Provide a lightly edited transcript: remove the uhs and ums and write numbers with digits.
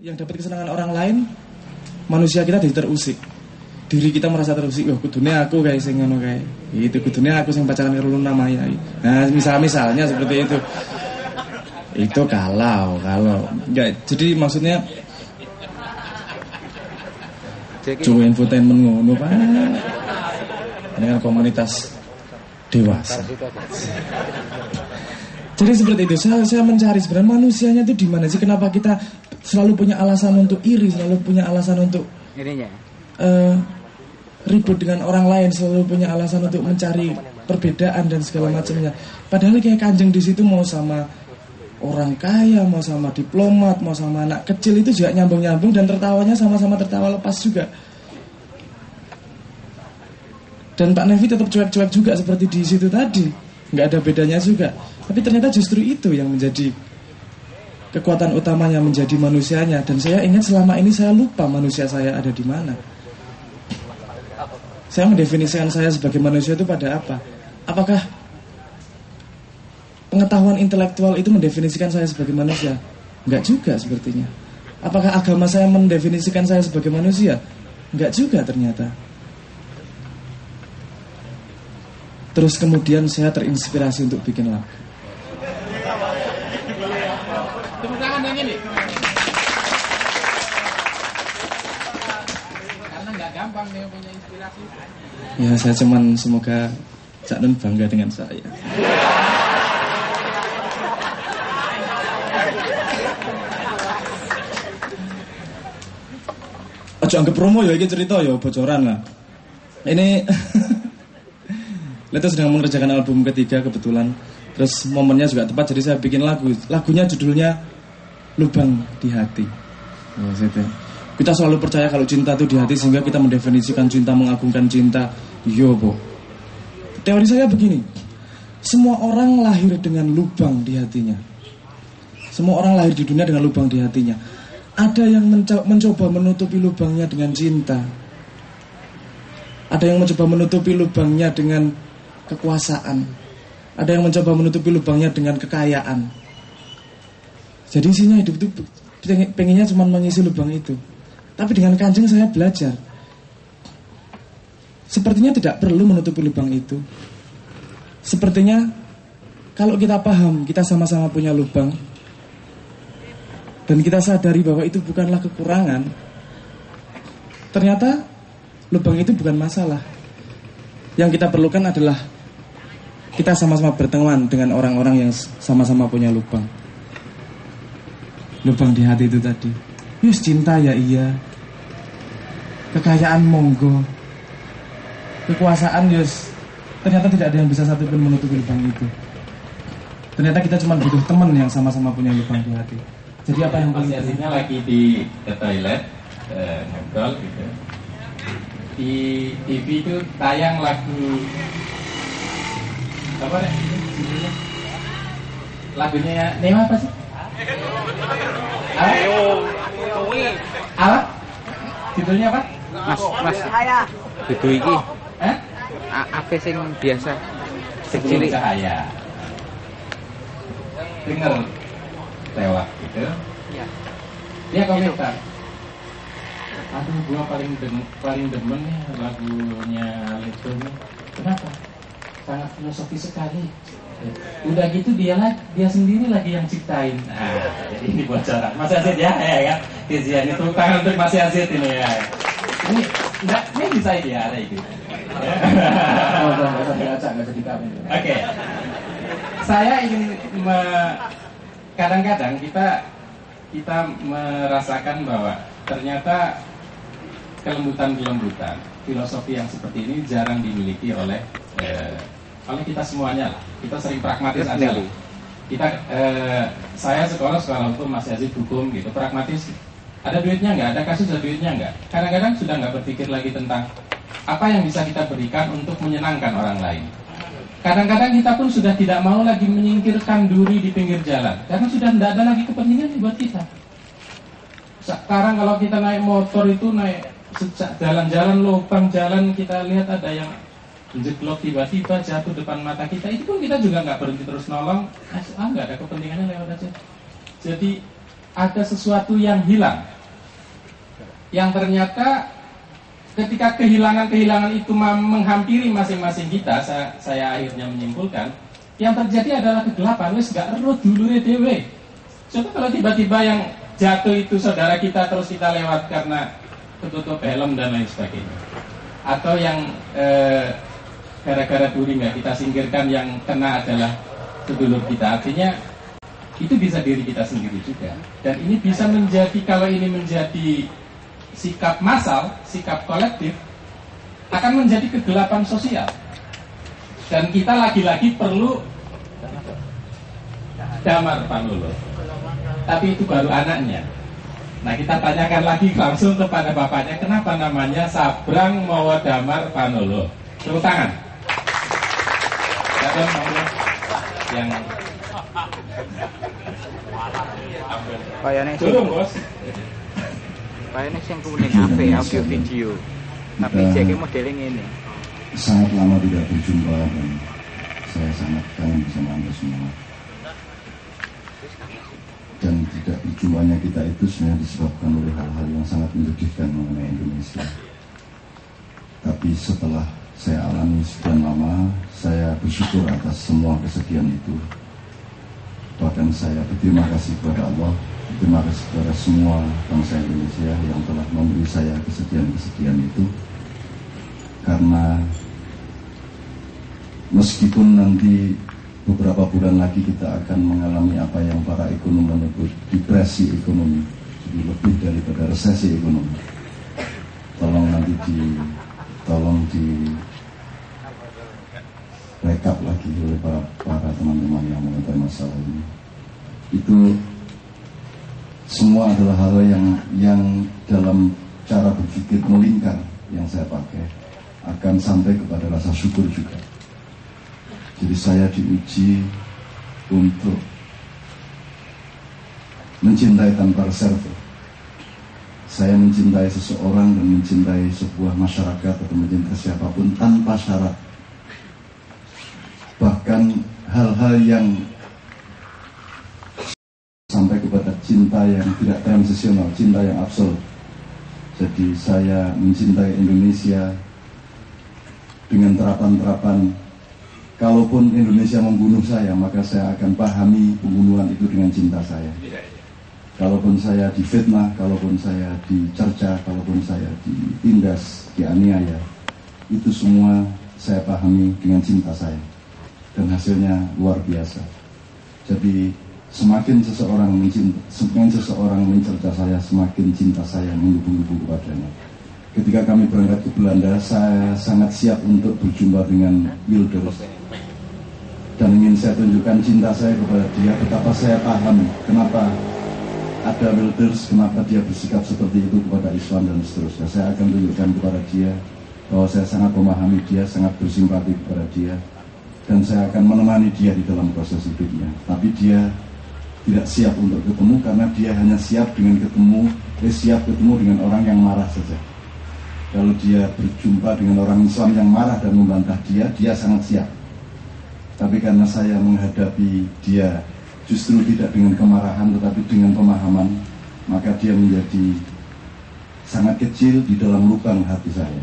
yang dapat kesenangan orang lain, manusia kita jadi terusik. Diri kita merasa terusik, oh kudune aku kayak sing ngono kae. Itu kudune aku sing pacaran karo Luna Maya. Nah, misalnya seperti itu. Itu kalau enggak, jadi maksudnya cuma infotainment ngono Pak. Ini kan komunitas dewasa. Jadi seperti itu, saya mencari sebenarnya manusianya itu di mana sih? Kenapa kita selalu punya alasan untuk iri, selalu punya alasan untuk ribut dengan orang lain, selalu punya alasan untuk mencari perbedaan dan segala macamnya. Padahal kayak Kanjeng di situ mau sama orang kaya, mau sama diplomat, mau sama anak kecil itu juga nyambung-nyambung dan tertawanya sama-sama tertawa lepas juga. Dan Pak Nevi tetap cuek-cuek juga seperti di situ tadi, nggak ada bedanya juga. Tapi ternyata justru itu yang menjadi kekuatan utamanya, menjadi manusianya. Dan saya ingat selama ini saya lupa manusia saya ada di mana. Saya mendefinisikan saya sebagai manusia itu pada apa? Apakah pengetahuan intelektual itu mendefinisikan saya sebagai manusia? Enggak juga sepertinya. Apakah agama saya mendefinisikan saya sebagai manusia? Enggak juga ternyata. Terus kemudian saya terinspirasi untuk bikin lagu. Tepuk tangan yang ini. Gampang nih punya inspirasi. Ya saya cuman semoga Cak Nun bangga dengan saya. Ojo anggap promo ya, ini cerita ya bocoran lah. Ini Leta sedang mengerjakan album ketiga kebetulan. Terus momennya juga tepat, jadi saya bikin lagu. Lagunya judulnya Lubang di Hati. Oh, kita selalu percaya kalau cinta itu di hati, sehingga kita mendefinisikan cinta, mengagungkan cinta. Yo, Bo. Teori saya begini. Semua orang lahir dengan lubang di hatinya. Semua orang lahir di dunia dengan lubang di hatinya. Ada yang mencoba menutupi lubangnya dengan cinta. Ada yang mencoba menutupi lubangnya dengan kekuasaan. Ada yang mencoba menutupi lubangnya dengan kekayaan. Jadi isinya hidup itu pengennya cuma mengisi lubang itu. Tapi dengan Kanjeng saya belajar, sepertinya tidak perlu menutupi lubang itu. Sepertinya kalau kita paham, kita sama-sama punya lubang, dan kita sadari bahwa itu bukanlah kekurangan, ternyata lubang itu bukan masalah. Yang kita perlukan adalah kita sama-sama berteman dengan orang-orang yang sama-sama punya lubang. Lubang di hati itu tadi. Yus, cinta ya iya, kekayaan monggo, kekuasaan yus, ternyata tidak ada yang bisa satupun menutupi lubang itu. Ternyata kita cuma butuh teman yang sama-sama punya lubang di hati. Jadi apa yang paling aslinya lagi di toilet ngobrol gitu. Di TV itu tayang lagu apa nih? Lagunya Neo apa sih? Apa? Judulnya apa? Mas. Dudu iki. Apa sing biasa? Sebelum Cahaya. Dengar lewat gitu. Iya. Dia komentar. Aduh, gua paling demen nih lagunya Leto nih. Kenapa? Sangat filosofi sekali. Udah gitu dia sendiri lagi yang ciptain. Nah, jadi ini bocoran. Mas Asid ya kan? Tizian itu tangan untuk Mas Asid ini ya. Ini bisa ideal itu. Oke. Saya ingin kadang-kadang kita merasakan bahwa ternyata kelembutan filosofi yang seperti ini jarang dimiliki oleh kita semuanya lah. Kita sering pragmatis aja lah. Saya sekolah hukum, Mas Yazid hukum gitu, pragmatis. Ada duitnya nggak? Ada kasus ada duitnya nggak? Kadang-kadang sudah nggak berpikir lagi tentang apa yang bisa kita berikan untuk menyenangkan orang lain. Kadang-kadang kita pun sudah tidak mau lagi menyingkirkan duri di pinggir jalan, karena sudah tidak ada lagi kepentingan buat kita. Sekarang kalau kita naik motor itu naik jalan-jalan lubang jalan, kita lihat ada yang jeblok tiba-tiba jatuh depan mata kita, itu pun kita juga nggak berhenti terus nolong, nggak ada kepentingannya lewat aja. Jadi ada sesuatu yang hilang, yang ternyata ketika kehilangan-kehilangan itu menghampiri masing-masing kita, saya akhirnya menyimpulkan yang terjadi adalah kegelapan. Wes gak erut dulu dewe. Contoh kalau tiba-tiba yang jatuh itu saudara kita, terus kita lewat karena ketutup helm dan lain sebagainya, atau yang gara-gara duri nggak kita singkirkan, yang kena adalah sedulur kita. Artinya itu bisa diri kita sendiri juga. Dan ini bisa menjadi, kalau ini menjadi sikap massal, sikap kolektif, akan menjadi kegelapan sosial. Dan kita lagi-lagi perlu damar Panolo. Tapi itu baru anaknya. Nah, kita tanyakan lagi langsung kepada bapaknya, kenapa namanya Sabrang Mawa Damar Panolo? Tepuk tangan. Yang kayaknya sih, bos. kayaknya sih kuning apa audio video, tapi jadi modeling ini. Sangat lama tidak berjumpa dan saya sangat kangen bersama Anda semua. Dan tidak berjumpanya kita itu sebenarnya disebabkan oleh hal-hal yang sangat menyedihkan mengenai Indonesia. Tapi setelah saya alami sekian lama, saya bersyukur atas semua kesedihan itu. Bahkan saya berterima kasih kepada Allah, berterima kasih kepada semua bangsa Indonesia yang telah memberi saya kesedihan-kesedihan itu. Karena meskipun nanti beberapa bulan lagi kita akan mengalami apa yang para ekonom menyebut depresi ekonomi, jadi lebih daripada resesi ekonomi. Tolong di rekap lagi oleh para teman-teman yang mengetahui masalah ini. Itu semua adalah hal yang dalam cara berpikir melingkar yang saya pakai akan sampai kepada rasa syukur juga. Jadi saya diuji untuk mencintai tanpa reserve. Saya mencintai seseorang dan mencintai sebuah masyarakat atau mencintai siapapun tanpa syarat. Bahkan hal-hal yang sampai kepada cinta yang tidak transisional, cinta yang absolut. Jadi saya mencintai Indonesia dengan terapan-terapan. Kalaupun Indonesia membunuh saya, maka saya akan pahami pembunuhan itu dengan cinta saya. Kalaupun saya difitnah, kalaupun saya dicerca, kalaupun saya ditindas, dianiaya, itu semua saya pahami dengan cinta saya. Dan hasilnya luar biasa. Jadi semakin seseorang mencerca saya, semakin cinta saya menggebu-gebu kepadanya. Ketika kami berangkat ke Belanda, saya sangat siap untuk berjumpa dengan Wilders. Dan ingin saya tunjukkan cinta saya kepada dia, betapa saya paham kenapa ada Wilders, kenapa dia bersikap seperti itu kepada Islam dan seterusnya. Saya akan tunjukkan kepada dia bahwa saya sangat memahami dia, sangat bersimpati kepada dia. Dan saya akan menemani dia di dalam proses hidupnya. Tapi dia tidak siap untuk ketemu karena dia hanya siap ketemu dengan orang yang marah saja. Kalau dia berjumpa dengan orang Islam yang marah dan membantah dia sangat siap. Tapi karena saya menghadapi dia justru tidak dengan kemarahan tetapi dengan pemahaman, maka dia menjadi sangat kecil di dalam lubang hati saya.